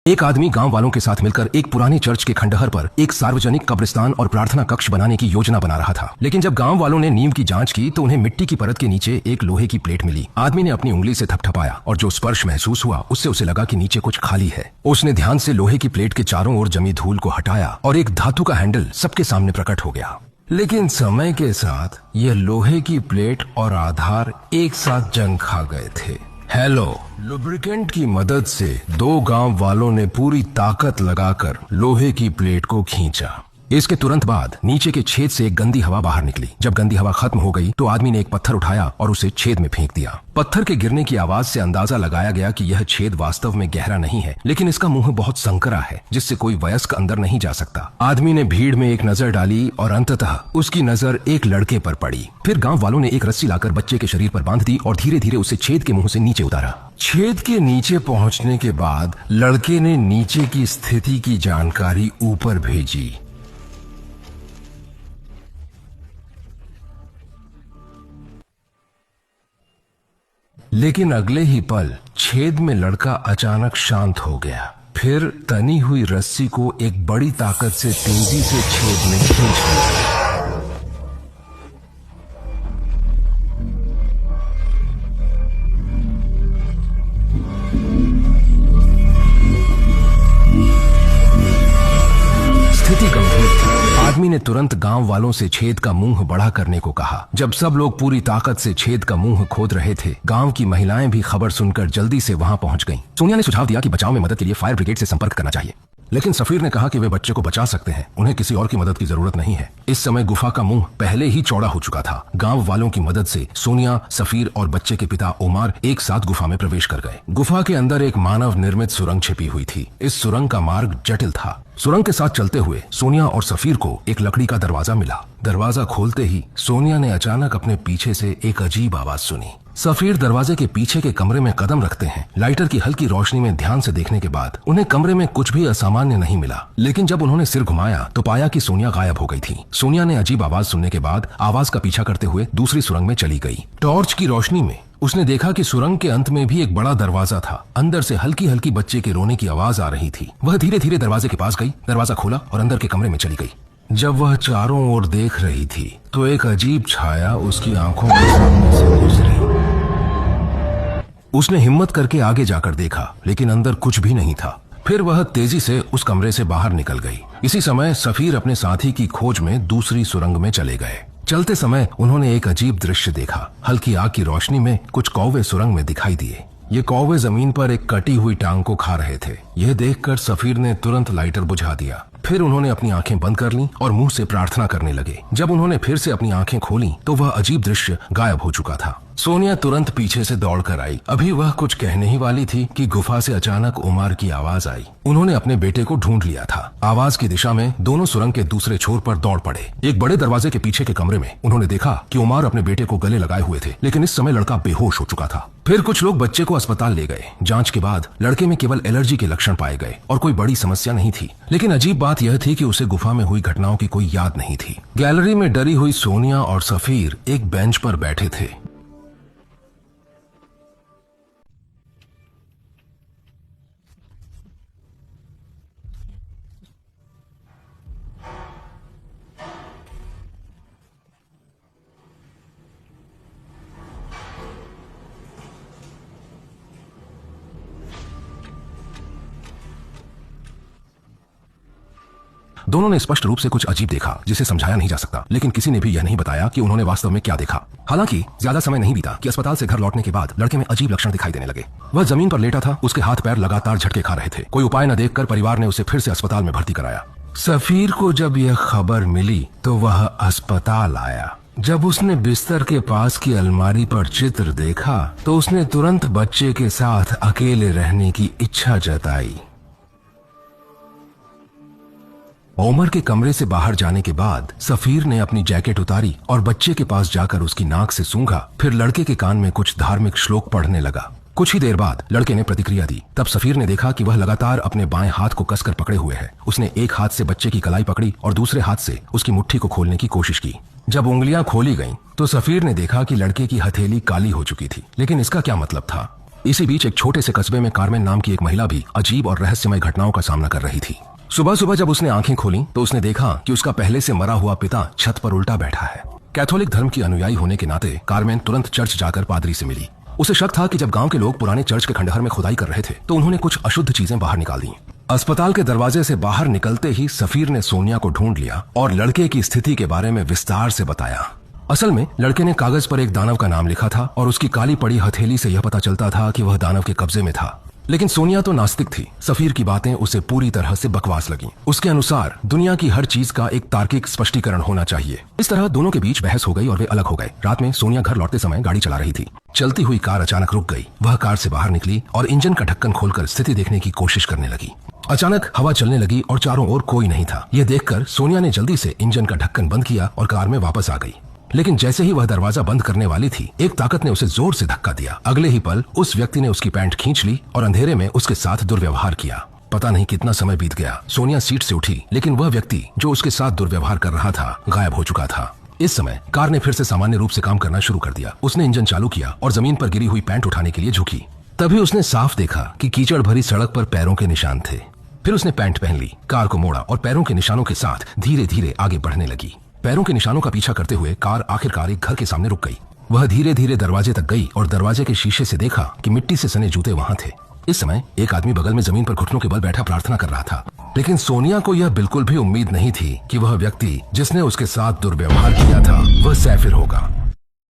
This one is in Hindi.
एक आदमी गांव वालों के साथ मिलकर एक पुराने चर्च के खंडहर पर एक सार्वजनिक कब्रिस्तान और प्रार्थना कक्ष बनाने की योजना बना रहा था। लेकिन जब गांव वालों ने नींव की जांच की तो उन्हें मिट्टी की परत के नीचे एक लोहे की प्लेट मिली। आदमी ने अपनी उंगली से थपथपाया और जो स्पर्श महसूस हुआ उससे उसे लगा कि नीचे कुछ खाली है। उसने ध्यान से लोहे की प्लेट के चारों ओर जमी धूल को हटाया और एक धातु का हैंडल सबके सामने प्रकट हो गया। लेकिन समय के साथ यह लोहे की प्लेट और आधार एक साथ जंग खा गए थे। हेलो लुब्रिकेंट की मदद से दो गांव वालों ने पूरी ताकत लगाकर लोहे की प्लेट को खींचा। इसके तुरंत बाद नीचे के छेद से एक गंदी हवा बाहर निकली। जब गंदी हवा खत्म हो गई तो आदमी ने एक पत्थर उठाया और उसे छेद में फेंक दिया। पत्थर के गिरने की आवाज से अंदाजा लगाया गया कि यह छेद वास्तव में गहरा नहीं है, लेकिन इसका मुंह बहुत संकरा है जिससे कोई वयस्क अंदर नहीं जा सकता। आदमी ने भीड़ में एक नजर डाली और अंततः उसकी नजर एक लड़के पर पड़ी। फिर गांव वालों ने एक रस्सी लाकर बच्चे के शरीर पर बांध दी और धीरे धीरे उसे छेद के मुंह से नीचे उतारा। छेद के नीचे पहुंचने के बाद लड़के ने नीचे की स्थिति की जानकारी ऊपर भेजी। लेकिन अगले ही पल छेद में लड़का अचानक शांत हो गया। फिर तनी हुई रस्सी को एक बड़ी ताकत से तेजी से छेद में खींच लिया। स्थिति गंभीर थी। आदमी ने तुरंत गांव वालों से छेद का मुंह बड़ा करने को कहा। जब सब लोग पूरी ताकत से छेद का मुंह खोद रहे थे, गांव की महिलाएं भी खबर सुनकर जल्दी से वहां पहुंच गईं। सोनिया ने सुझाव दिया कि बचाव में मदद के लिए फायर ब्रिगेड से संपर्क करना चाहिए, लेकिन सफीर ने कहा कि वे बच्चे को बचा सकते हैं, उन्हें किसी और की मदद की जरूरत नहीं है। इस समय गुफा का मुंह पहले ही चौड़ा हो चुका था। गांव वालों की मदद से सोनिया, सफीर और बच्चे के पिता ओमार एक साथ गुफा में प्रवेश कर गए। गुफा के अंदर एक मानव निर्मित सुरंग छिपी हुई थी। इस सुरंग का मार्ग जटिल था। सुरंग के साथ चलते हुए सोनिया और सफीर को एक लकड़ी का दरवाजा मिला। दरवाजा खोलते ही सोनिया ने अचानक अपने पीछे से एक अजीब आवाज सुनी। सफीर दरवाजे के पीछे के कमरे में कदम रखते हैं। लाइटर की हल्की रोशनी में ध्यान से देखने के बाद उन्हें कमरे में कुछ भी असामान्य नहीं मिला, लेकिन जब उन्होंने सिर घुमाया तो पाया कि सोनिया गायब हो गई थी। सोनिया ने अजीब आवाज सुनने के बाद आवाज का पीछा करते हुए दूसरी सुरंग में चली गई। टॉर्च की रोशनी में उसने देखा कि सुरंग के अंत में भी एक बड़ा दरवाजा था। अंदर से हल्की हल्की बच्चे के रोने की आवाज आ रही थी। वह धीरे धीरे दरवाजे के पास गई, दरवाजा खोला और अंदर के कमरे में चली गई। जब वह चारों ओर देख रही थी तो एक अजीब छाया उसकी आंखों के सामने से गुजरी। उसने हिम्मत करके आगे जाकर देखा, लेकिन अंदर कुछ भी नहीं था। फिर वह तेजी से उस कमरे से बाहर निकल गई। इसी समय सफीर अपने साथी की खोज में दूसरी सुरंग में चले गए। चलते समय उन्होंने एक अजीब दृश्य देखा। हल्की आग की रोशनी में कुछ कौवे सुरंग में दिखाई दिए। ये कौवे जमीन पर एक कटी हुई टांग को खा रहे थे। यह देखकर सफीर ने तुरंत लाइटर बुझा दिया। फिर उन्होंने अपनी आंखें बंद कर लीं और मुंह से प्रार्थना करने लगे। जब उन्होंने फिर से अपनी आंखें खोलीं तो वह अजीब दृश्य गायब हो चुका था। सोनिया तुरंत पीछे से दौड़कर आई। अभी वह कुछ कहने ही वाली थी कि गुफा से अचानक उमार की आवाज आई। उन्होंने अपने बेटे को ढूंढ लिया था। आवाज की दिशा में दोनों सुरंग के दूसरे छोर पर दौड़ पड़े। एक बड़े दरवाजे के पीछे के कमरे में उन्होंने देखा कि उमार अपने बेटे को गले लगाए हुए थे, लेकिन इस समय लड़का बेहोश हो चुका था। फिर कुछ लोग बच्चे को अस्पताल ले गए। जांच के बाद लड़के में केवल एलर्जी के लक्षण पाए गए और कोई बड़ी समस्या नहीं थी। लेकिन अजीब बात यह थी कि उसे गुफा में हुई घटनाओं की कोई याद नहीं थी। गैलरी में डरी हुई सोनिया और सफीर एक बेंच पर बैठे थे। दोनों ने स्पष्ट रूप से कुछ अजीब देखा जिसे समझाया नहीं जा सकता, लेकिन किसी ने भी यह नहीं बताया कि उन्होंने वास्तव में क्या देखा। हालांकि ज्यादा समय नहीं बीता कि अस्पताल से घर लौटने के बाद लड़के में अजीब लक्षण दिखाई देने लगे। वह जमीन पर लेटा था, उसके हाथ पैर लगातार झटके खा रहे थे। कोई उपाय न देखकर परिवार ने उसे फिर से अस्पताल में भर्ती कराया। सफीर को जब यह खबर मिली तो वह अस्पताल आया। जब उसने बिस्तर के पास की अलमारी पर चित्र देखा तो उसने तुरंत बच्चे के साथ अकेले रहने की इच्छा जताई। ओमर के कमरे से बाहर जाने के बाद सफीर ने अपनी जैकेट उतारी और बच्चे के पास जाकर उसकी नाक से सूंघा। फिर लड़के के कान में कुछ धार्मिक श्लोक पढ़ने लगा। कुछ ही देर बाद लड़के ने प्रतिक्रिया दी। तब सफीर ने देखा कि वह लगातार अपने बाएं हाथ को कसकर पकड़े हुए है। उसने एक हाथ से बच्चे की कलाई पकड़ी और दूसरे हाथ से उसकी मुट्ठी को खोलने की कोशिश की। जब उंगलियां खोली गईं, तो सफीर ने देखा कि लड़के की हथेली काली हो चुकी थी। लेकिन इसका क्या मतलब था? इसी बीच एक छोटे से कस्बे में कारमेन नाम की एक महिला भी अजीब और रहस्यमय घटनाओं का सामना कर रही थी। सुबह सुबह जब उसने आंखें खोली तो उसने देखा कि उसका पहले से मरा हुआ पिता छत पर उल्टा बैठा है। कैथोलिक धर्म की अनुयायी होने के नाते कारमेन तुरंत चर्च जाकर पादरी से मिली। उसे शक था कि जब गांव के लोग पुराने चर्च के खंडहर में खुदाई कर रहे थे तो उन्होंने कुछ अशुद्ध चीजें बाहर निकाल दी। अस्पताल के दरवाजे से बाहर निकलते ही सफीर ने सोनिया को ढूंढ लिया और लड़के की स्थिति के बारे में विस्तार से बताया। असल में लड़के ने कागज पर एक दानव का नाम लिखा था और उसकी काली पड़ी हथेली से यह पता चलता था कि वह दानव के कब्जे में था। लेकिन सोनिया तो नास्तिक थी। सफीर की बातें उसे पूरी तरह से बकवास लगीं। उसके अनुसार दुनिया की हर चीज का एक तार्किक स्पष्टीकरण होना चाहिए। इस तरह दोनों के बीच बहस हो गई और वे अलग हो गए। रात में सोनिया घर लौटते समय गाड़ी चला रही थी। चलती हुई कार अचानक रुक गई। वह कार से बाहर निकली और इंजन का ढक्कन खोलकर स्थिति देखने की कोशिश करने लगी। अचानक हवा चलने लगी और चारों ओर कोई नहीं था। यह देखकर सोनिया ने जल्दी से इंजन का ढक्कन बंद किया और कार में वापस आ गई। लेकिन जैसे ही वह दरवाजा बंद करने वाली थी, एक ताकत ने उसे जोर से धक्का दिया। अगले ही पल उस व्यक्ति ने उसकी पैंट खींच ली और अंधेरे में उसके साथ दुर्व्यवहार किया। पता नहीं कितना समय बीत गया। सोनिया सीट से उठी, लेकिन वह व्यक्ति जो उसके साथ दुर्व्यवहार कर रहा था गायब हो चुका था। इस समय कार ने फिर से सामान्य रूप से काम करना शुरू कर दिया। उसने इंजन चालू किया और जमीन पर गिरी हुई पैंट उठाने के लिए झुकी। तभी उसने साफ देखा कि कीचड़ भरी सड़क पर पैरों के निशान थे। फिर उसने पैंट पहन ली, कार को मोड़ा और पैरों के निशानों के साथ धीरे धीरे आगे बढ़ने लगी। पैरों के निशानों का पीछा करते हुए कार आखिरकार एक घर के सामने रुक गई। वह धीरे धीरे दरवाजे तक गई और दरवाजे के शीशे से देखा कि मिट्टी से सने जूते वहां थे। इस समय एक आदमी बगल में जमीन पर घुटनों के बल बैठा प्रार्थना कर रहा था। लेकिन सोनिया को यह बिल्कुल भी उम्मीद नहीं थी कि वह व्यक्ति जिसने उसके साथ दुर्व्यवहार किया था वह सैफिर होगा।